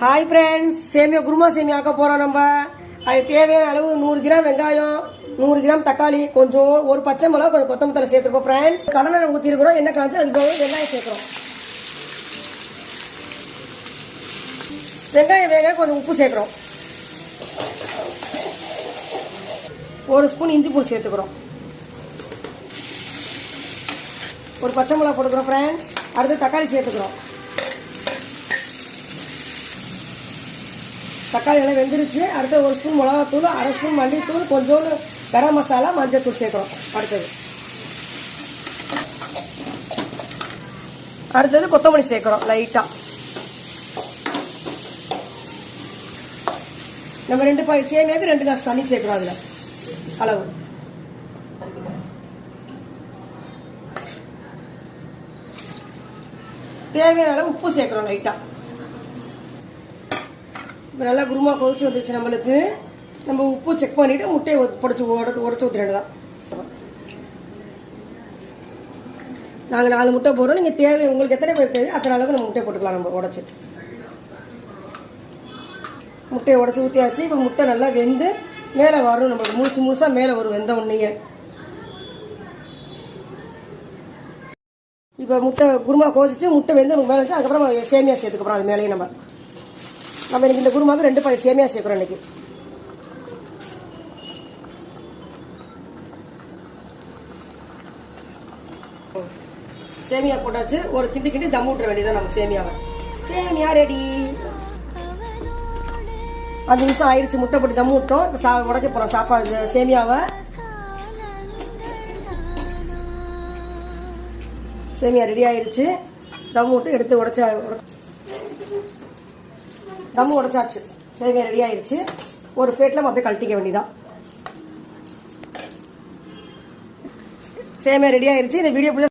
Hi friends, சேமியா குருமா சேமியா ஆக்க போகிறோம். நம்ம அது தேவையான அளவு 100 கிராம் வெங்காயம், 100 கிராம் தக்காளி, கொஞ்சம் ஒரு பச்சை மிளகா, கொஞ்சம் கொத்தமல்லி சேர்த்துருக்கோம். ஃப்ரெண்ட்ஸ், கடலை ஊற்றிருக்கிறோம். என்ன காய்ச்சி அதுக்கு வெங்காயம் சேர்க்குறோம். வெங்காயம் வேக கொஞ்சம் உப்பு சேர்க்குறோம். 1 ஸ்பூன் இஞ்சி பூண்டு சேர்த்துக்கிறோம். ஒரு பச்சை மிளகா போட்டுக்கிறோம். ஃப்ரெண்ட்ஸ், அடுத்து தக்காளி சேர்த்துக்கிறோம். தக்காளி எல்லாம் வெந்துருச்சு. அடுத்து 1 ஸ்பூன் மிளகாத்தூள், 1/2 ஸ்பூன் மல்லித்தூள், கொஞ்சோண்டு கரம் மசாலா, மஞ்சள் தூள் சேர்க்குறோம். அடுத்தது கொத்தமல்லி சேர்க்குறோம் லைட்டாக. நம்ம 2 பாக்கெட் சேமியாவுக்கு 2 கிளாஸ் தண்ணி சேர்க்குறோம். அதில் அளவு தேவையான அளவு உப்பு சேர்க்குறோம் லைட்டாக. நல்லா குருமா கொதிச்சு வந்துருச்சு. நம்மளுக்கு நம்ம உப்பு செக் பண்ணிட்டு முட்டையை உடச்சு ஊற்றினது தான். நாங்கள் 4 முட்டை போடுறோம். நீங்கள் தேவை உங்களுக்கு எத்தனை பேர் தேவை அத்தனை அளவுக்கு நம்ம முட்டையை போட்டுக்கலாம். நம்ம உடச்சி முட்டையை உடச்சி ஊற்றியாச்சு. இப்போ முட்டை நல்லா வெந்து மேலே வரும். நம்மளுக்கு முழுசாக மேலே வரும் வெந்த உடனேயே. இப்போ முட்டை குருமா கொதிச்சு முட்டை வெந்து நமக்கு மேலே வச்சு அதுக்கப்புறம் சேமியா சேர்த்துக்கப்புறம் அது மேலேயே நம்ம இன்னைக்கு இந்த குருமாவுக்கு 2 பாக்கெட் சேமியா சேர்க்குறோம். இன்னைக்கு சேமியா போட்டாச்சு. ஒரு கிண்டி தம் விட்டுற வேண்டியதான் நம்ம சேமியாவை. சேமியா ரெடி. 5 நிமிஷம் ஆயிடுச்சு. முட்டை போட்டு தம் விட்டோம். இப்போ உடைக்க போறோம் சாப்பாடு சேமியாவை. சேமியா ரெடி ஆயிடுச்சு. தம் விட்டு எடுத்து தம் உடைச்சாச்சு. சேமியா ரெடி ஆயிடுச்சு. ஒரு பிளேட்ல அப்படியே கழட்டிக்க வேண்டியதான். சேமியா ரெடி ஆயிடுச்சு. இந்த வீடியோ